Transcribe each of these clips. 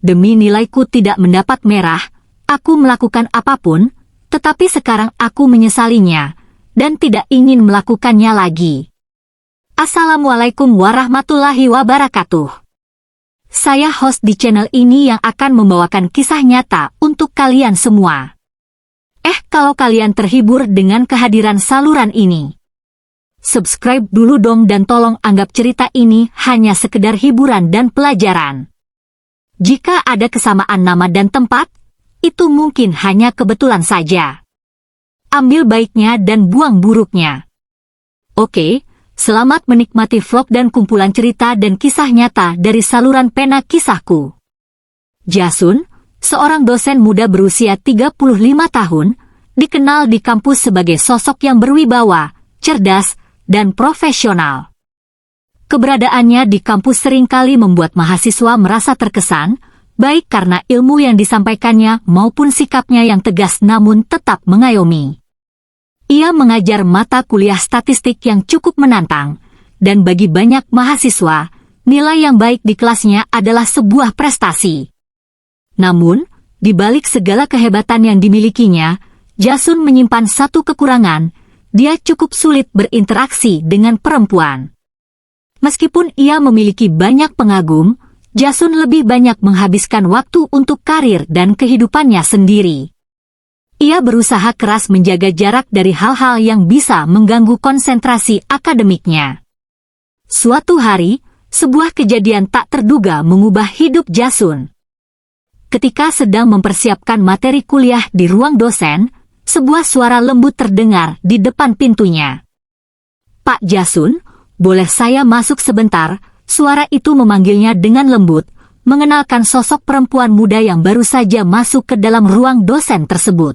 Demi nilaiku tidak mendapat merah, aku melakukan apapun, tetapi sekarang aku menyesalinya, dan tidak ingin melakukannya lagi. Assalamualaikum warahmatullahi wabarakatuh. Saya host di channel ini yang akan membawakan kisah nyata untuk kalian semua. Kalau kalian terhibur dengan kehadiran saluran ini, subscribe dulu dong dan tolong anggap cerita ini hanya sekedar hiburan dan pelajaran. Jika ada kesamaan nama dan tempat, itu mungkin hanya kebetulan saja. Ambil baiknya dan buang buruknya. Oke, selamat menikmati vlog dan kumpulan cerita dan kisah nyata dari saluran pena kisahku. Jasun, seorang dosen muda berusia 35 tahun, dikenal di kampus sebagai sosok yang berwibawa, cerdas, dan profesional. Keberadaannya di kampus seringkali membuat mahasiswa merasa terkesan, baik karena ilmu yang disampaikannya maupun sikapnya yang tegas namun tetap mengayomi. Ia mengajar mata kuliah statistik yang cukup menantang, dan bagi banyak mahasiswa, nilai yang baik di kelasnya adalah sebuah prestasi. Namun, di balik segala kehebatan yang dimilikinya, Jasun menyimpan satu kekurangan, dia cukup sulit berinteraksi dengan perempuan. Meskipun ia memiliki banyak pengagum, Jasun lebih banyak menghabiskan waktu untuk karir dan kehidupannya sendiri. Ia berusaha keras menjaga jarak dari hal-hal yang bisa mengganggu konsentrasi akademiknya. Suatu hari, sebuah kejadian tak terduga mengubah hidup Jasun. Ketika sedang mempersiapkan materi kuliah di ruang dosen, sebuah suara lembut terdengar di depan pintunya. "Pak Jasun, boleh saya masuk sebentar?" Suara itu memanggilnya dengan lembut, mengenalkan sosok perempuan muda yang baru saja masuk ke dalam ruang dosen tersebut.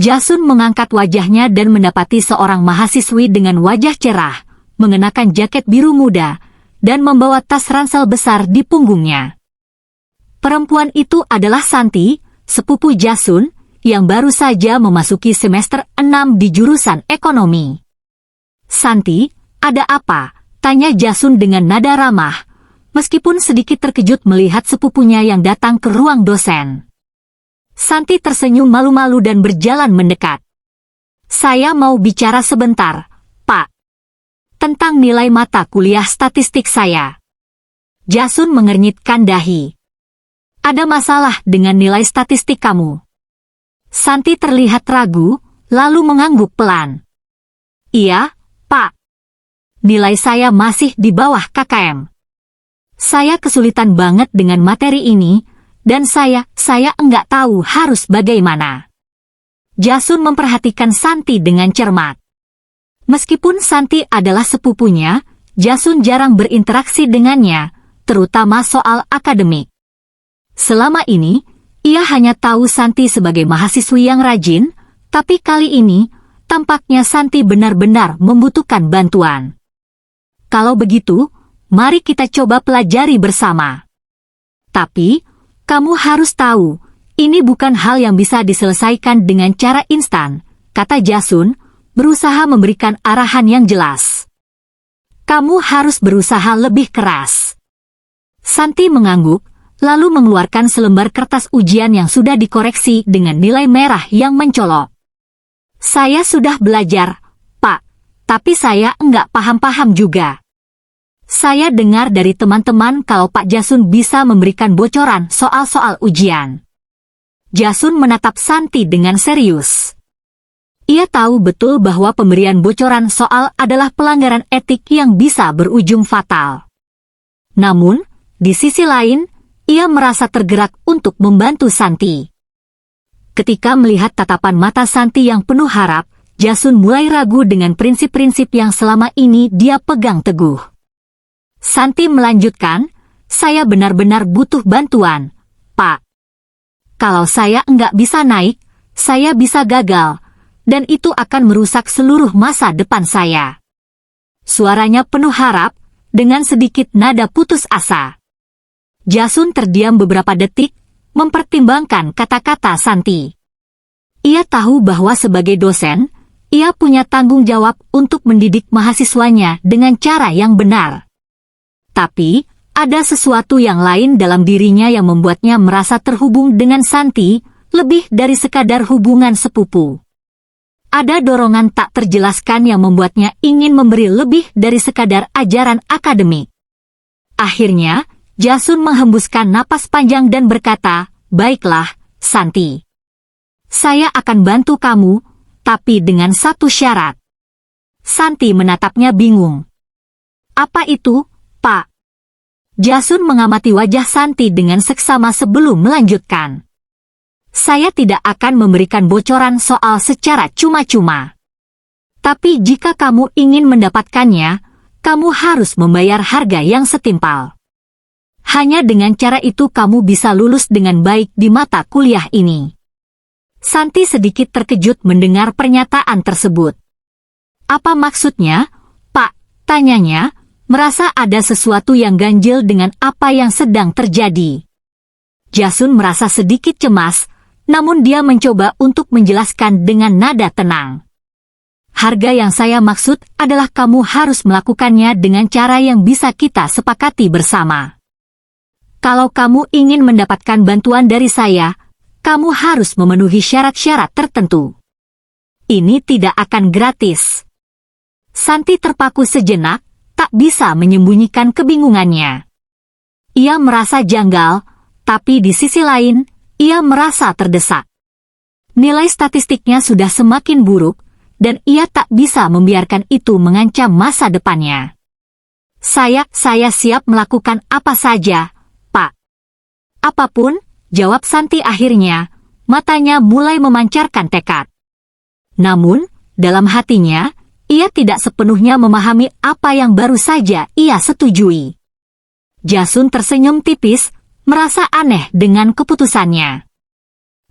Jasun mengangkat wajahnya dan mendapati seorang mahasiswi dengan wajah cerah, mengenakan jaket biru muda, dan membawa tas ransel besar di punggungnya. Perempuan itu adalah Santi, sepupu Jasun, yang baru saja memasuki semester 6 di jurusan ekonomi. "Santi, ada apa?" tanya Jasun dengan nada ramah, meskipun sedikit terkejut melihat sepupunya yang datang ke ruang dosen. Santi tersenyum malu-malu dan berjalan mendekat. "Saya mau bicara sebentar, Pak. Tentang nilai mata kuliah statistik saya." Jasun mengernyitkan dahi. "Ada masalah dengan nilai statistik kamu?" Santi terlihat ragu, lalu mengangguk pelan. "Iya, Pak. Nilai saya masih di bawah KKM. Saya kesulitan banget dengan materi ini, dan saya enggak tahu harus bagaimana." Jasun memperhatikan Santi dengan cermat. Meskipun Santi adalah sepupunya, Jasun jarang berinteraksi dengannya, terutama soal akademik. Selama ini, ia hanya tahu Santi sebagai mahasiswi yang rajin, tapi kali ini, tampaknya Santi benar-benar membutuhkan bantuan. "Kalau begitu, mari kita coba pelajari bersama. Tapi, kamu harus tahu, ini bukan hal yang bisa diselesaikan dengan cara instan," kata Jasun, berusaha memberikan arahan yang jelas. "Kamu harus berusaha lebih keras." Santi mengangguk, lalu mengeluarkan selembar kertas ujian yang sudah dikoreksi dengan nilai merah yang mencolok. "Saya sudah belajar, Pak, tapi saya enggak paham-paham juga. Saya dengar dari teman-teman kalau Pak Jasun bisa memberikan bocoran soal-soal ujian." Jasun menatap Santi dengan serius. Ia tahu betul bahwa pemberian bocoran soal adalah pelanggaran etik yang bisa berujung fatal. Namun, di sisi lain, ia merasa tergerak untuk membantu Santi. Ketika melihat tatapan mata Santi yang penuh harap, Jasun mulai ragu dengan prinsip-prinsip yang selama ini dia pegang teguh. Santi melanjutkan, "Saya benar-benar butuh bantuan, Pak. Kalau saya enggak bisa naik, saya bisa gagal, dan itu akan merusak seluruh masa depan saya." Suaranya penuh harap, dengan sedikit nada putus asa. Jasun terdiam beberapa detik, mempertimbangkan kata-kata Santi. Ia tahu bahwa sebagai dosen, ia punya tanggung jawab untuk mendidik mahasiswanya dengan cara yang benar. Tapi, ada sesuatu yang lain dalam dirinya yang membuatnya merasa terhubung dengan Santi, lebih dari sekadar hubungan sepupu. Ada dorongan tak terjelaskan yang membuatnya ingin memberi lebih dari sekadar ajaran akademik. Akhirnya, Jasun menghembuskan napas panjang dan berkata, "Baiklah, Santi. Saya akan bantu kamu, tapi dengan satu syarat." Santi menatapnya bingung. "Apa itu, Pak?" Jasun mengamati wajah Santi dengan seksama sebelum melanjutkan. "Saya tidak akan memberikan bocoran soal secara cuma-cuma. Tapi jika kamu ingin mendapatkannya, kamu harus membayar harga yang setimpal. Hanya dengan cara itu kamu bisa lulus dengan baik di mata kuliah ini." Santi sedikit terkejut mendengar pernyataan tersebut. "Apa maksudnya, Pak?" tanyanya, merasa ada sesuatu yang ganjil dengan apa yang sedang terjadi. Jasun merasa sedikit cemas, namun dia mencoba untuk menjelaskan dengan nada tenang. "Harga yang saya maksud adalah kamu harus melakukannya dengan cara yang bisa kita sepakati bersama. Kalau kamu ingin mendapatkan bantuan dari saya, kamu harus memenuhi syarat-syarat tertentu. Ini tidak akan gratis." Santi terpaku sejenak, tak bisa menyembunyikan kebingungannya. Ia merasa janggal, tapi di sisi lain, ia merasa terdesak. Nilai statistiknya sudah semakin buruk, dan ia tak bisa membiarkan itu mengancam masa depannya. Saya siap melakukan apa saja, Pak." "Apapun," jawab Santi akhirnya, matanya mulai memancarkan tekad. Namun, dalam hatinya, ia tidak sepenuhnya memahami apa yang baru saja ia setujui. Jasun tersenyum tipis, merasa aneh dengan keputusannya.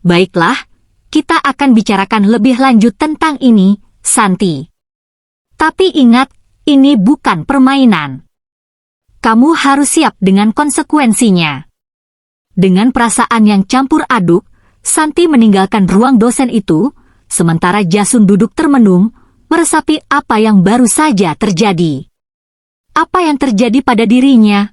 "Baiklah, kita akan bicarakan lebih lanjut tentang ini, Santi. Tapi ingat, ini bukan permainan. Kamu harus siap dengan konsekuensinya." Dengan perasaan yang campur aduk, Santi meninggalkan ruang dosen itu, sementara Jasun duduk termenung, meresapi apa yang baru saja terjadi. Apa yang terjadi pada dirinya?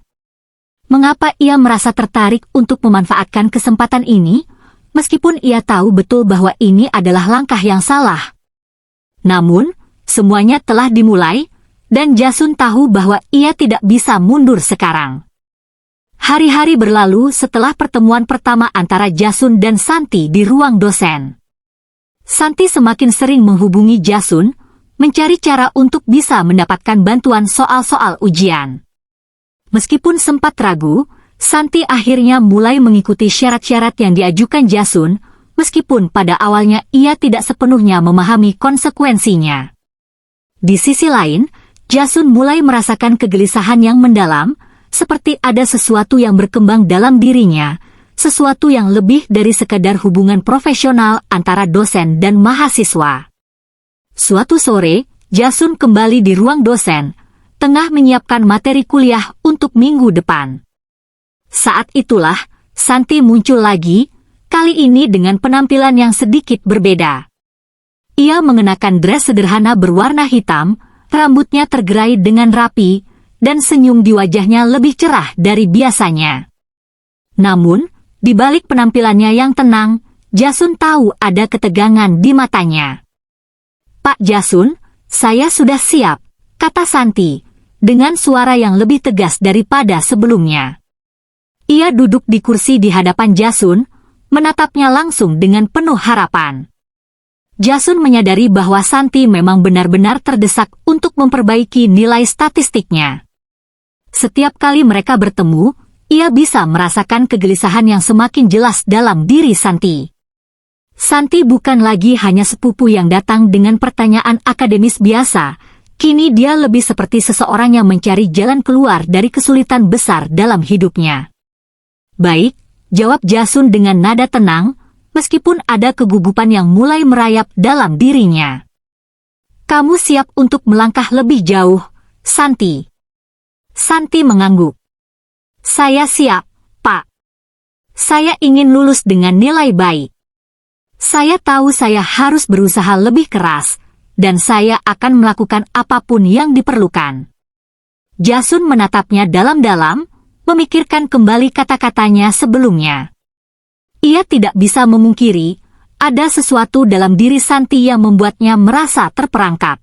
Mengapa ia merasa tertarik untuk memanfaatkan kesempatan ini, meskipun ia tahu betul bahwa ini adalah langkah yang salah? Namun, semuanya telah dimulai, dan Jasun tahu bahwa ia tidak bisa mundur sekarang. Hari-hari berlalu setelah pertemuan pertama antara Jasun dan Santi di ruang dosen. Santi semakin sering menghubungi Jasun, mencari cara untuk bisa mendapatkan bantuan soal-soal ujian. Meskipun sempat ragu, Santi akhirnya mulai mengikuti syarat-syarat yang diajukan Jasun, meskipun pada awalnya ia tidak sepenuhnya memahami konsekuensinya. Di sisi lain, Jasun mulai merasakan kegelisahan yang mendalam, seperti ada sesuatu yang berkembang dalam dirinya, sesuatu yang lebih dari sekadar hubungan profesional antara dosen dan mahasiswa. Suatu sore, Jasun kembali di ruang dosen, tengah menyiapkan materi kuliah untuk minggu depan. Saat itulah, Santi muncul lagi, kali ini dengan penampilan yang sedikit berbeda. Ia mengenakan dress sederhana berwarna hitam, rambutnya tergerai dengan rapi, dan senyum di wajahnya lebih cerah dari biasanya. Namun, di balik penampilannya yang tenang, Jasun tahu ada ketegangan di matanya. "Pak Jasun, saya sudah siap," kata Santi, dengan suara yang lebih tegas daripada sebelumnya. Ia duduk di kursi di hadapan Jasun, menatapnya langsung dengan penuh harapan. Jasun menyadari bahwa Santi memang benar-benar terdesak untuk memperbaiki nilai statistiknya. Setiap kali mereka bertemu, ia bisa merasakan kegelisahan yang semakin jelas dalam diri Santi. Santi bukan lagi hanya sepupu yang datang dengan pertanyaan akademis biasa, kini dia lebih seperti seseorang yang mencari jalan keluar dari kesulitan besar dalam hidupnya. "Baik," jawab Jasun dengan nada tenang, meskipun ada kegugupan yang mulai merayap dalam dirinya. "Kamu siap untuk melangkah lebih jauh, Santi?" Santi mengangguk. "Saya siap, Pak. Saya ingin lulus dengan nilai baik. Saya tahu saya harus berusaha lebih keras, dan saya akan melakukan apapun yang diperlukan." Jasun menatapnya dalam-dalam, memikirkan kembali kata-katanya sebelumnya. Ia tidak bisa memungkiri, ada sesuatu dalam diri Santi yang membuatnya merasa terperangkap.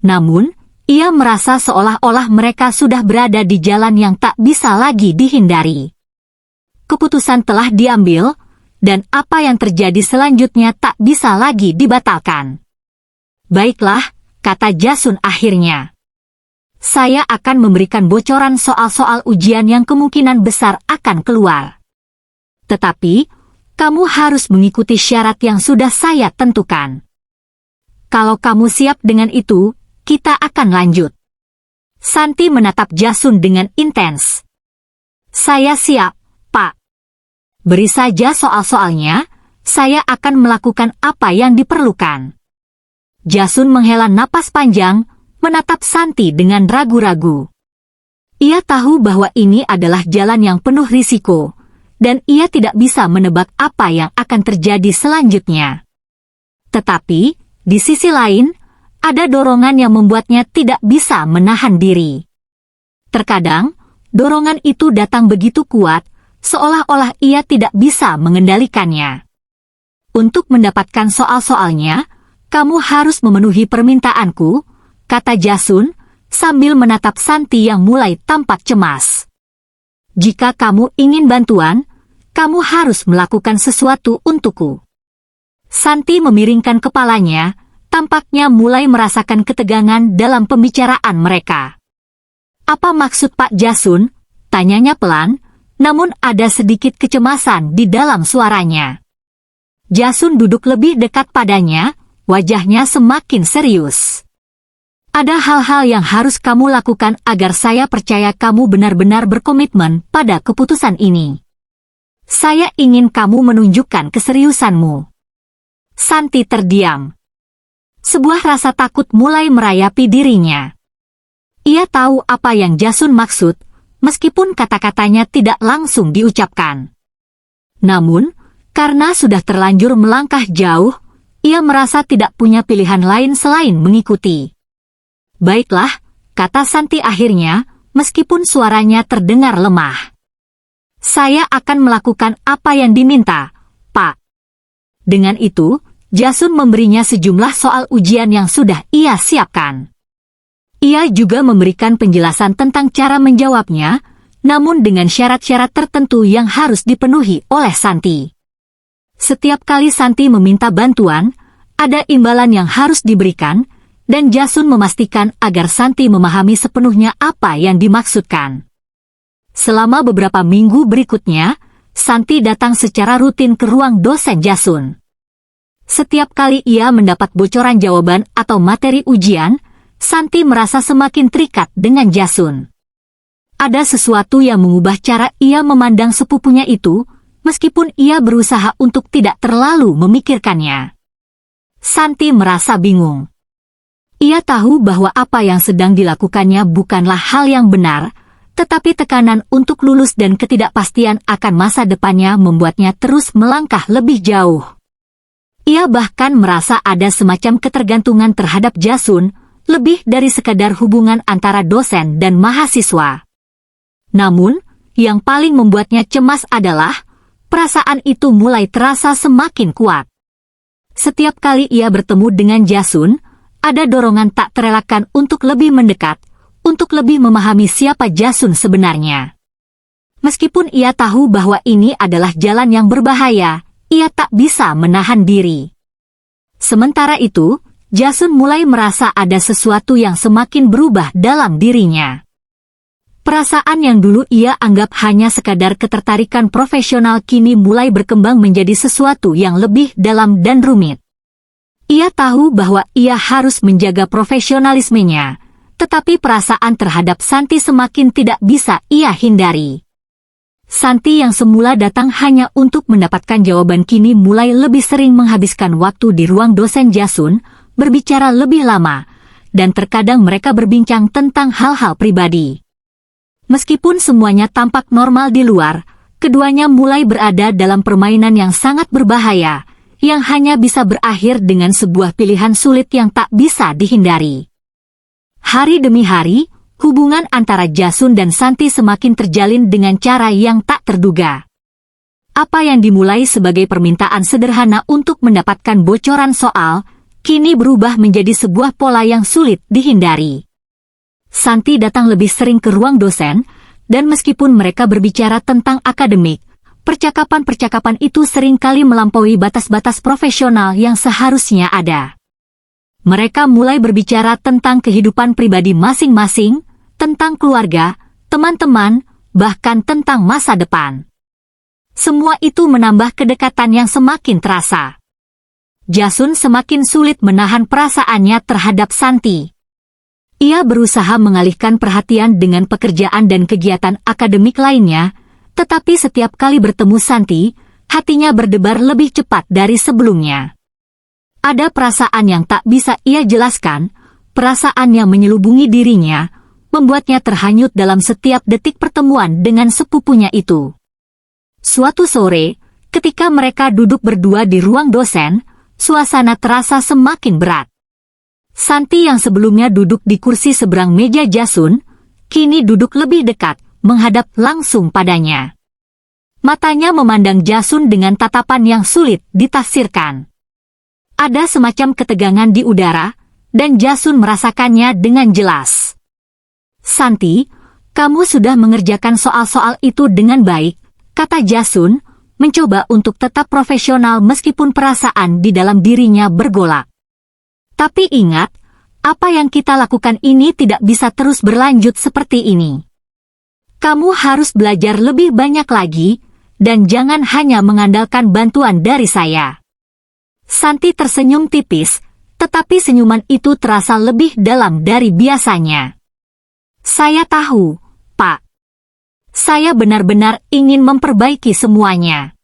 Namun, ia merasa seolah-olah mereka sudah berada di jalan yang tak bisa lagi dihindari. Keputusan telah diambil, dan apa yang terjadi selanjutnya tak bisa lagi dibatalkan. Baiklah, kata Jasun akhirnya. Saya akan memberikan bocoran soal-soal ujian yang kemungkinan besar akan keluar. Tetapi, kamu harus mengikuti syarat yang sudah saya tentukan. Kalau kamu siap dengan itu, kita akan lanjut. Santi menatap Jasun dengan intens. Saya siap, Pak. Beri saja soal-soalnya, saya akan melakukan apa yang diperlukan. Jasun menghela napas panjang, menatap Santi dengan ragu-ragu. Ia tahu bahwa ini adalah jalan yang penuh risiko, dan ia tidak bisa menebak apa yang akan terjadi selanjutnya. Tetapi, di sisi lain, ada dorongan yang membuatnya tidak bisa menahan diri. Terkadang, dorongan itu datang begitu kuat, seolah-olah ia tidak bisa mengendalikannya. Untuk mendapatkan soal-soalnya, kamu harus memenuhi permintaanku, kata Jasun, sambil menatap Santi yang mulai tampak cemas. Jika kamu ingin bantuan, kamu harus melakukan sesuatu untukku. Santi memiringkan kepalanya, tampaknya mulai merasakan ketegangan dalam pembicaraan mereka. Apa maksud Pak Jasun? Tanyanya pelan, namun ada sedikit kecemasan di dalam suaranya. Jasun duduk lebih dekat padanya, wajahnya semakin serius. Ada hal-hal yang harus kamu lakukan agar saya percaya kamu benar-benar berkomitmen pada keputusan ini. Saya ingin kamu menunjukkan keseriusanmu. Santi terdiam. Sebuah rasa takut mulai merayapi dirinya. Ia tahu apa yang Jasun maksud, meskipun kata-katanya tidak langsung diucapkan. Namun, karena sudah terlanjur melangkah jauh, ia merasa tidak punya pilihan lain selain mengikuti. Baiklah, kata Santi akhirnya, meskipun suaranya terdengar lemah. Saya akan melakukan apa yang diminta, Pak. Dengan itu, Jasun memberinya sejumlah soal ujian yang sudah ia siapkan. Ia juga memberikan penjelasan tentang cara menjawabnya, namun dengan syarat-syarat tertentu yang harus dipenuhi oleh Santi. Setiap kali Santi meminta bantuan, ada imbalan yang harus diberikan, dan Jasun memastikan agar Santi memahami sepenuhnya apa yang dimaksudkan. Selama beberapa minggu berikutnya, Santi datang secara rutin ke ruang dosen Jasun. Setiap kali ia mendapat bocoran jawaban atau materi ujian, Santi merasa semakin terikat dengan Jasun. Ada sesuatu yang mengubah cara ia memandang sepupunya itu, meskipun ia berusaha untuk tidak terlalu memikirkannya. Santi merasa bingung. Ia tahu bahwa apa yang sedang dilakukannya bukanlah hal yang benar, tetapi tekanan untuk lulus dan ketidakpastian akan masa depannya membuatnya terus melangkah lebih jauh. Ia bahkan merasa ada semacam ketergantungan terhadap Jasun, lebih dari sekadar hubungan antara dosen dan mahasiswa. Namun, yang paling membuatnya cemas adalah, perasaan itu mulai terasa semakin kuat. Setiap kali ia bertemu dengan Jasun, ada dorongan tak terelakkan untuk lebih mendekat, untuk lebih memahami siapa Jasun sebenarnya. Meskipun ia tahu bahwa ini adalah jalan yang berbahaya, ia tak bisa menahan diri. Sementara itu, Jasun mulai merasa ada sesuatu yang semakin berubah dalam dirinya. Perasaan yang dulu ia anggap hanya sekadar ketertarikan profesional kini mulai berkembang menjadi sesuatu yang lebih dalam dan rumit. Ia tahu bahwa ia harus menjaga profesionalismenya, tetapi perasaan terhadap Santi semakin tidak bisa ia hindari. Santi yang semula datang hanya untuk mendapatkan jawaban kini mulai lebih sering menghabiskan waktu di ruang dosen Jasun, berbicara lebih lama, dan terkadang mereka berbincang tentang hal-hal pribadi. Meskipun semuanya tampak normal di luar, keduanya mulai berada dalam permainan yang sangat berbahaya, yang hanya bisa berakhir dengan sebuah pilihan sulit yang tak bisa dihindari. Hari demi hari, hubungan antara Jasun dan Santi semakin terjalin dengan cara yang tak terduga. Apa yang dimulai sebagai permintaan sederhana untuk mendapatkan bocoran soal, kini berubah menjadi sebuah pola yang sulit dihindari. Santi datang lebih sering ke ruang dosen, dan meskipun mereka berbicara tentang akademik, percakapan-percakapan itu seringkali melampaui batas-batas profesional yang seharusnya ada. Mereka mulai berbicara tentang kehidupan pribadi masing-masing, tentang keluarga, teman-teman, bahkan tentang masa depan. Semua itu menambah kedekatan yang semakin terasa. Jasun semakin sulit menahan perasaannya terhadap Santi. Ia berusaha mengalihkan perhatian dengan pekerjaan dan kegiatan akademik lainnya, tetapi setiap kali bertemu Santi, hatinya berdebar lebih cepat dari sebelumnya. Ada perasaan yang tak bisa ia jelaskan, perasaan yang menyelubungi dirinya, membuatnya terhanyut dalam setiap detik pertemuan dengan sepupunya itu. Suatu sore, ketika mereka duduk berdua di ruang dosen, suasana terasa semakin berat. Santi yang sebelumnya duduk di kursi seberang meja Jasun, kini duduk lebih dekat, menghadap langsung padanya. Matanya memandang Jasun dengan tatapan yang sulit ditafsirkan. Ada semacam ketegangan di udara, dan Jasun merasakannya dengan jelas. Santi, kamu sudah mengerjakan soal-soal itu dengan baik, kata Jasun, mencoba untuk tetap profesional meskipun perasaan di dalam dirinya bergolak. Tapi ingat, apa yang kita lakukan ini tidak bisa terus berlanjut seperti ini. Kamu harus belajar lebih banyak lagi, dan jangan hanya mengandalkan bantuan dari saya. Santi tersenyum tipis, tetapi senyuman itu terasa lebih dalam dari biasanya. Saya tahu, Pak. Saya benar-benar ingin memperbaiki semuanya.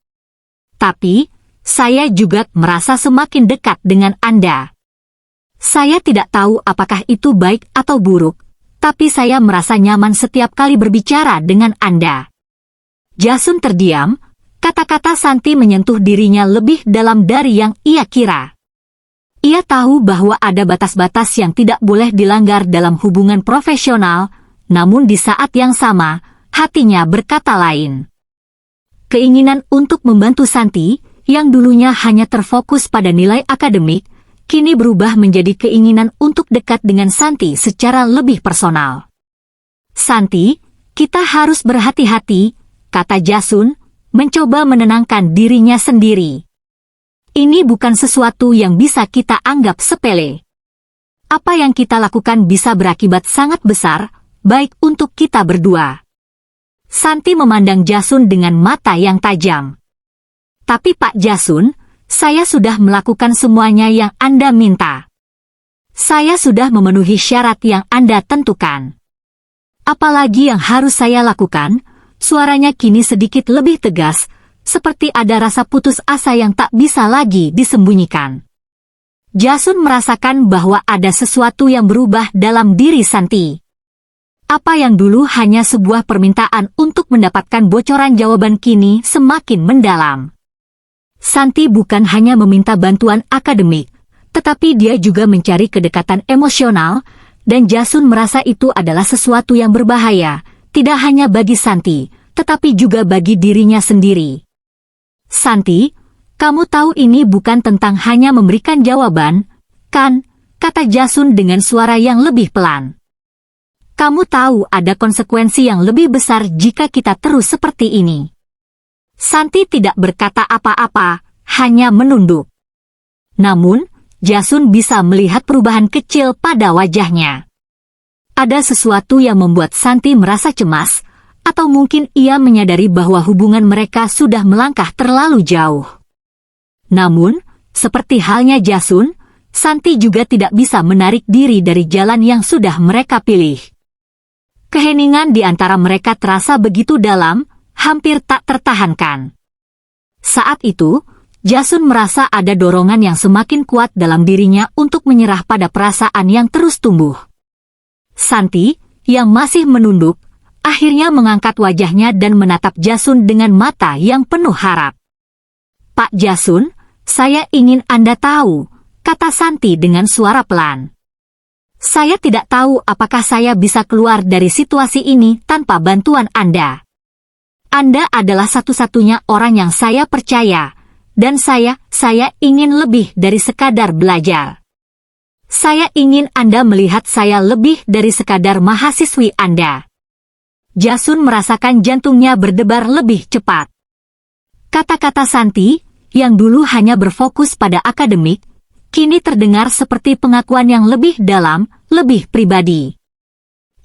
Tapi, saya juga merasa semakin dekat dengan Anda. Saya tidak tahu apakah itu baik atau buruk, tapi saya merasa nyaman setiap kali berbicara dengan Anda. Jasun terdiam, kata-kata Santi menyentuh dirinya lebih dalam dari yang ia kira. Ia tahu bahwa ada batas-batas yang tidak boleh dilanggar dalam hubungan profesional, namun di saat yang sama, hatinya berkata lain. Keinginan untuk membantu Santi, yang dulunya hanya terfokus pada nilai akademik, kini berubah menjadi keinginan untuk dekat dengan Santi secara lebih personal. Santi, kita harus berhati-hati, kata Jasun, mencoba menenangkan dirinya sendiri. Ini bukan sesuatu yang bisa kita anggap sepele. Apa yang kita lakukan bisa berakibat sangat besar, baik untuk kita berdua. Santi memandang Jasun dengan mata yang tajam. Tapi Pak Jasun, saya sudah melakukan semuanya yang Anda minta. Saya sudah memenuhi syarat yang Anda tentukan. Apalagi yang harus saya lakukan? Suaranya kini sedikit lebih tegas, seperti ada rasa putus asa yang tak bisa lagi disembunyikan. Jasun merasakan bahwa ada sesuatu yang berubah dalam diri Santi. Apa yang dulu hanya sebuah permintaan untuk mendapatkan bocoran jawaban kini semakin mendalam. Santi bukan hanya meminta bantuan akademik, tetapi dia juga mencari kedekatan emosional, dan Jasun merasa itu adalah sesuatu yang berbahaya, tidak hanya bagi Santi, tetapi juga bagi dirinya sendiri. Santi, kamu tahu ini bukan tentang hanya memberikan jawaban, kan? Kata Jasun dengan suara yang lebih pelan. Kamu tahu ada konsekuensi yang lebih besar jika kita terus seperti ini. Santi tidak berkata apa-apa, hanya menunduk. Namun, Jasun bisa melihat perubahan kecil pada wajahnya. Ada sesuatu yang membuat Santi merasa cemas, atau mungkin ia menyadari bahwa hubungan mereka sudah melangkah terlalu jauh. Namun, seperti halnya Jasun, Santi juga tidak bisa menarik diri dari jalan yang sudah mereka pilih. Keheningan di antara mereka terasa begitu dalam, hampir tak tertahankan. Saat itu, Jasun merasa ada dorongan yang semakin kuat dalam dirinya untuk menyerah pada perasaan yang terus tumbuh. Santi, yang masih menunduk, akhirnya mengangkat wajahnya dan menatap Jasun dengan mata yang penuh harap. Pak Jasun, saya ingin Anda tahu, kata Santi dengan suara pelan. Saya tidak tahu apakah saya bisa keluar dari situasi ini tanpa bantuan Anda. Anda adalah satu-satunya orang yang saya percaya, dan saya ingin lebih dari sekadar belajar. Saya ingin Anda melihat saya lebih dari sekadar mahasiswi Anda. Jasun merasakan jantungnya berdebar lebih cepat. Kata-kata Santi, yang dulu hanya berfokus pada akademik, kini terdengar seperti pengakuan yang lebih dalam, lebih pribadi.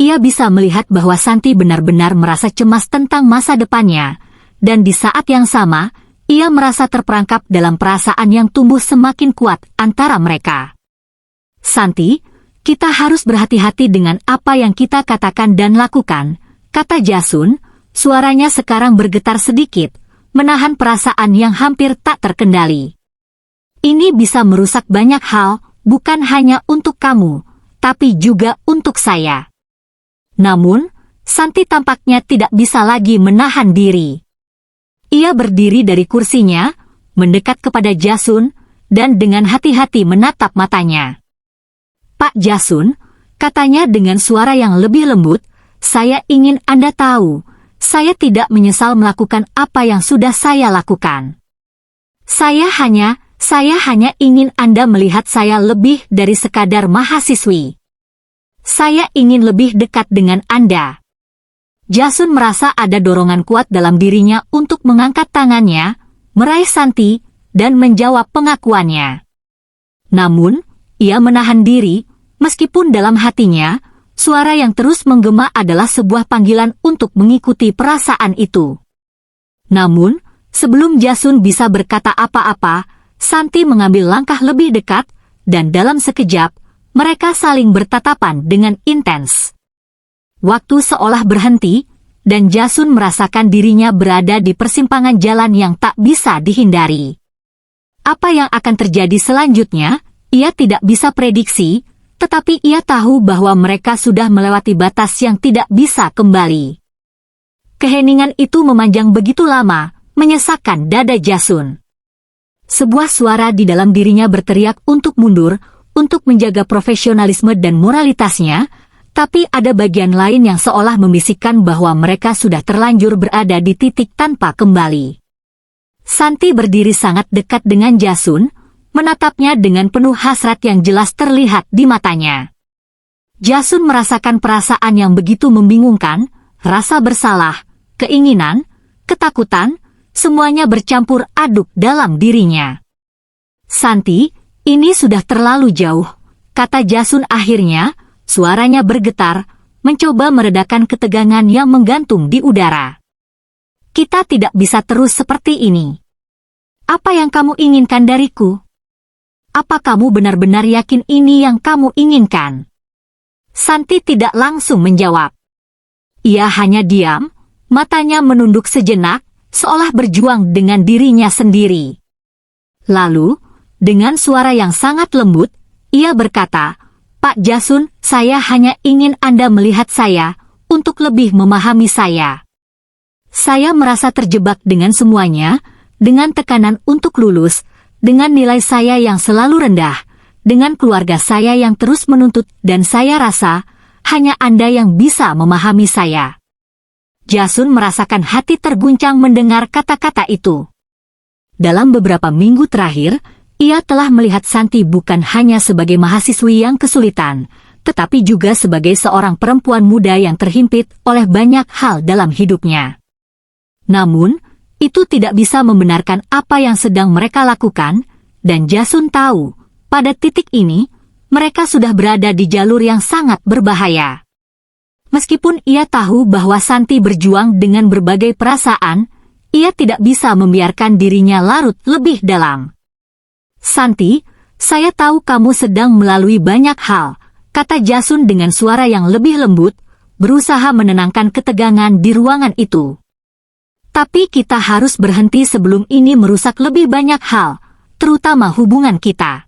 Ia bisa melihat bahwa Santi benar-benar merasa cemas tentang masa depannya, dan di saat yang sama, ia merasa terperangkap dalam perasaan yang tumbuh semakin kuat antara mereka. Santi, kita harus berhati-hati dengan apa yang kita katakan dan lakukan, kata Jasun, suaranya sekarang bergetar sedikit, menahan perasaan yang hampir tak terkendali. Ini bisa merusak banyak hal, bukan hanya untuk kamu, tapi juga untuk saya. Namun, Santi tampaknya tidak bisa lagi menahan diri. Ia berdiri dari kursinya, mendekat kepada Jasun, dan dengan hati-hati menatap matanya. Pak Jasun, katanya dengan suara yang lebih lembut, saya ingin Anda tahu, saya tidak menyesal melakukan apa yang sudah saya lakukan. Saya hanya ingin Anda melihat saya lebih dari sekadar mahasiswi. Saya ingin lebih dekat dengan Anda. Jasun merasa ada dorongan kuat dalam dirinya untuk mengangkat tangannya, meraih Santi, dan menjawab pengakuannya. Namun, ia menahan diri, meskipun dalam hatinya, suara yang terus menggema adalah sebuah panggilan untuk mengikuti perasaan itu. Namun, sebelum Jasun bisa berkata apa-apa, Santi mengambil langkah lebih dekat, dan dalam sekejap, mereka saling bertatapan dengan intens. Waktu seolah berhenti, dan Jasun merasakan dirinya berada di persimpangan jalan yang tak bisa dihindari. Apa yang akan terjadi selanjutnya, ia tidak bisa prediksi, tetapi ia tahu bahwa mereka sudah melewati batas yang tidak bisa kembali. Keheningan itu memanjang begitu lama, menyesakkan dada Jasun. Sebuah suara di dalam dirinya berteriak untuk mundur, untuk menjaga profesionalisme dan moralitasnya, tapi ada bagian lain yang seolah membisikkan bahwa mereka sudah terlanjur berada di titik tanpa kembali. Santi berdiri sangat dekat dengan Jasun, menatapnya dengan penuh hasrat yang jelas terlihat di matanya. Jasun merasakan perasaan yang begitu membingungkan, rasa bersalah, keinginan, ketakutan, semuanya bercampur aduk dalam dirinya. Santi, ini sudah terlalu jauh, kata Jasun akhirnya, suaranya bergetar, mencoba meredakan ketegangan yang menggantung di udara. Kita tidak bisa terus seperti ini. Apa yang kamu inginkan dariku? Apa kamu benar-benar yakin ini yang kamu inginkan? Santi tidak langsung menjawab. Ia hanya diam, matanya menunduk sejenak, seolah berjuang dengan dirinya sendiri. Lalu, dengan suara yang sangat lembut, ia berkata, Pak Jasun, saya hanya ingin Anda melihat saya, untuk lebih memahami saya. Saya merasa terjebak dengan semuanya, dengan tekanan untuk lulus, dengan nilai saya yang selalu rendah, dengan keluarga saya yang terus menuntut, dan saya rasa, hanya Anda yang bisa memahami saya. Jasun merasakan hati terguncang mendengar kata-kata itu. Dalam beberapa minggu terakhir, ia telah melihat Santi bukan hanya sebagai mahasiswi yang kesulitan, tetapi juga sebagai seorang perempuan muda yang terhimpit oleh banyak hal dalam hidupnya. Namun, itu tidak bisa membenarkan apa yang sedang mereka lakukan, dan Jasun tahu, pada titik ini, mereka sudah berada di jalur yang sangat berbahaya. Meskipun ia tahu bahwa Santi berjuang dengan berbagai perasaan, ia tidak bisa membiarkan dirinya larut lebih dalam. Santi, saya tahu kamu sedang melalui banyak hal, kata Jasun dengan suara yang lebih lembut, berusaha menenangkan ketegangan di ruangan itu. Tapi kita harus berhenti sebelum ini merusak lebih banyak hal, terutama hubungan kita.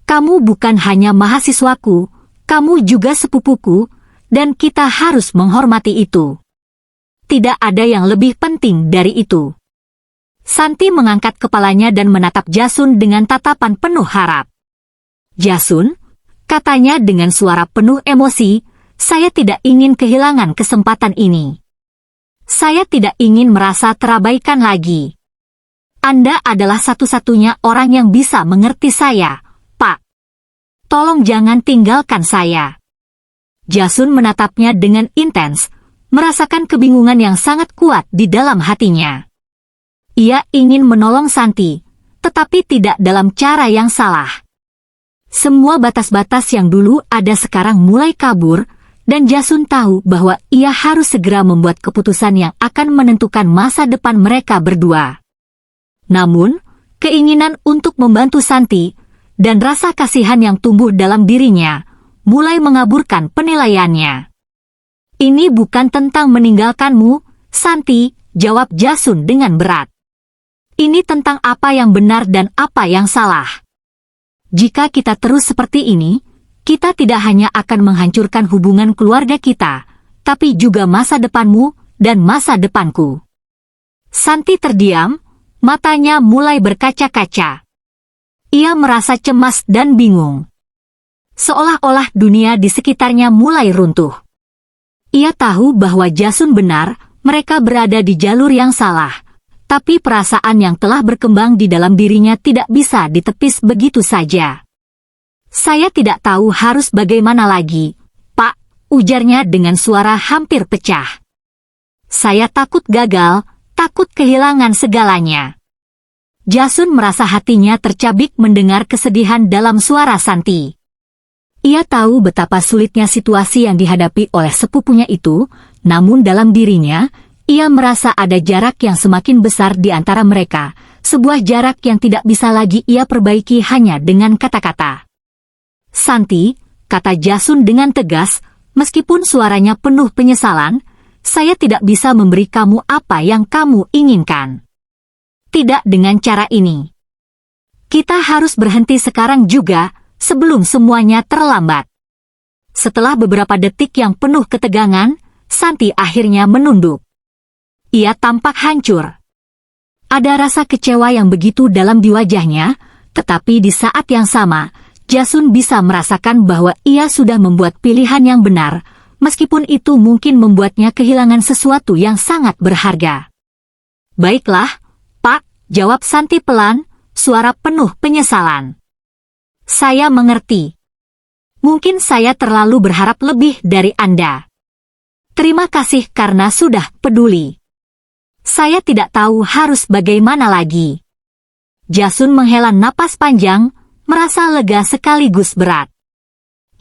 Kamu bukan hanya mahasiswaku, kamu juga sepupuku, dan kita harus menghormati itu. Tidak ada yang lebih penting dari itu. Santi mengangkat kepalanya dan menatap Jasun dengan tatapan penuh harap. Jasun, Katanya dengan suara penuh emosi, saya tidak ingin kehilangan kesempatan ini. Saya tidak ingin merasa terabaikan lagi. Anda adalah satu-satunya orang yang bisa mengerti saya, Pak. Tolong jangan tinggalkan saya. Jasun menatapnya dengan intens, merasakan kebingungan yang sangat kuat di dalam hatinya. Ia ingin menolong Santi, tetapi tidak dalam cara yang salah. Semua batas-batas yang dulu ada sekarang mulai kabur, dan Jasun tahu bahwa ia harus segera membuat keputusan yang akan menentukan masa depan mereka berdua. Namun, keinginan untuk membantu Santi, dan rasa kasihan yang tumbuh dalam dirinya, mulai mengaburkan penilaiannya. Ini bukan tentang meninggalkanmu, Santi, jawab Jasun dengan berat. Ini tentang apa yang benar dan apa yang salah. Jika kita terus seperti ini, kita tidak hanya akan menghancurkan hubungan keluarga kita, tapi juga masa depanmu dan masa depanku. Santi terdiam, matanya mulai berkaca-kaca. Ia merasa cemas dan bingung. Seolah-olah dunia di sekitarnya mulai runtuh. Ia tahu bahwa Jasun benar, mereka berada di jalur yang salah. Tapi perasaan yang telah berkembang di dalam dirinya tidak bisa ditepis begitu saja. Saya tidak tahu harus bagaimana lagi, Pak, ujarnya dengan suara hampir pecah. Saya takut gagal, takut kehilangan segalanya. Jasun merasa hatinya tercabik mendengar kesedihan dalam suara Santi. Ia tahu betapa sulitnya situasi yang dihadapi oleh sepupunya itu, namun dalam dirinya, ia merasa ada jarak yang semakin besar di antara mereka, sebuah jarak yang tidak bisa lagi ia perbaiki hanya dengan kata-kata. Santi, kata Jasun dengan tegas, meskipun suaranya penuh penyesalan, saya tidak bisa memberi kamu apa yang kamu inginkan. Tidak dengan cara ini. Kita harus berhenti sekarang juga, sebelum semuanya terlambat. Setelah beberapa detik yang penuh ketegangan, Santi akhirnya menunduk. Ia tampak hancur. Ada rasa kecewa yang begitu dalam di wajahnya, tetapi di saat yang sama, Jasun bisa merasakan bahwa ia sudah membuat pilihan yang benar, meskipun itu mungkin membuatnya kehilangan sesuatu yang sangat berharga. Baiklah, Pak, jawab Santi pelan, suara penuh penyesalan. Saya mengerti. Mungkin saya terlalu berharap lebih dari Anda. Terima kasih karena sudah peduli. Saya tidak tahu harus bagaimana lagi. Jasun menghela napas panjang, merasa lega sekaligus berat.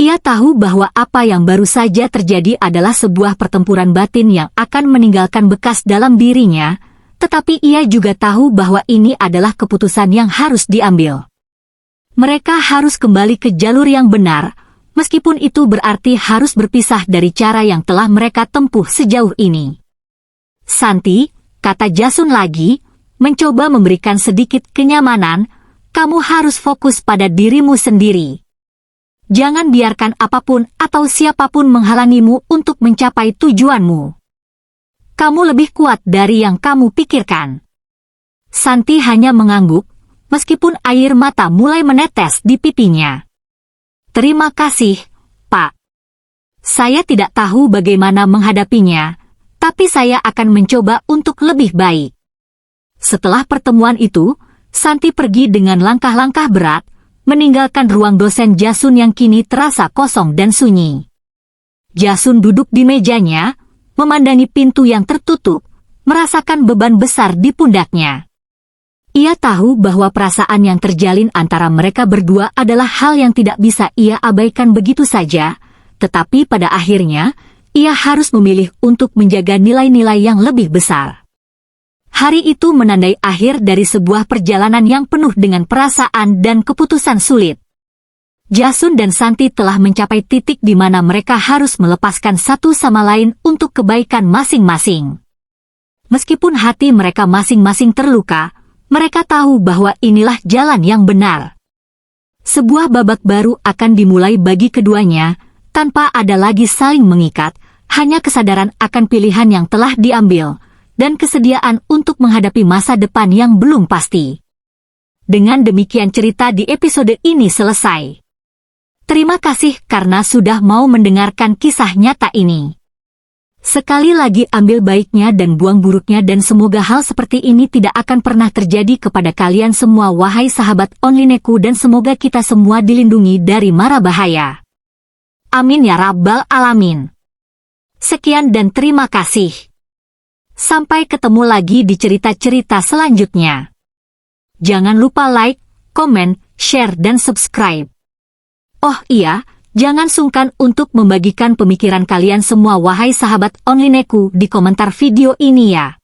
Ia tahu bahwa apa yang baru saja terjadi adalah sebuah pertempuran batin yang akan meninggalkan bekas dalam dirinya, tetapi ia juga tahu bahwa ini adalah keputusan yang harus diambil. Mereka harus kembali ke jalur yang benar, meskipun itu berarti harus berpisah dari cara yang telah mereka tempuh sejauh ini. Santi, kata Jasun lagi, mencoba memberikan sedikit kenyamanan, kamu harus fokus pada dirimu sendiri. Jangan biarkan apapun atau siapapun menghalangimu untuk mencapai tujuanmu. Kamu lebih kuat dari yang kamu pikirkan. Santi hanya mengangguk, meskipun air mata mulai menetes di pipinya. Terima kasih, Pak. Saya tidak tahu bagaimana menghadapinya, tapi saya akan mencoba untuk lebih baik. Setelah pertemuan itu, Santi pergi dengan langkah-langkah berat, meninggalkan ruang dosen Jasun yang kini terasa kosong dan sunyi. Jasun duduk di mejanya, memandangi pintu yang tertutup, merasakan beban besar di pundaknya. Ia tahu bahwa perasaan yang terjalin antara mereka berdua adalah hal yang tidak bisa ia abaikan begitu saja, tetapi pada akhirnya, ia harus memilih untuk menjaga nilai-nilai yang lebih besar. Hari itu menandai akhir dari sebuah perjalanan yang penuh dengan perasaan dan keputusan sulit. Jasun dan Santi telah mencapai titik di mana mereka harus melepaskan satu sama lain untuk kebaikan masing-masing. Meskipun hati mereka masing-masing terluka, mereka tahu bahwa inilah jalan yang benar. Sebuah babak baru akan dimulai bagi keduanya, tanpa ada lagi saling mengikat, hanya kesadaran akan pilihan yang telah diambil, dan kesediaan untuk menghadapi masa depan yang belum pasti. Dengan demikian cerita di episode ini selesai. Terima kasih karena sudah mau mendengarkan kisah nyata ini. Sekali lagi ambil baiknya dan buang buruknya dan semoga hal seperti ini tidak akan pernah terjadi kepada kalian semua wahai sahabat onlineku dan semoga kita semua dilindungi dari mara bahaya. Amin ya rabbal alamin. Sekian dan terima kasih. Sampai ketemu lagi di cerita-cerita selanjutnya. Jangan lupa like, komen, share dan subscribe. Oh iya, jangan sungkan untuk membagikan pemikiran kalian semua wahai sahabat onlineku di komentar video ini ya.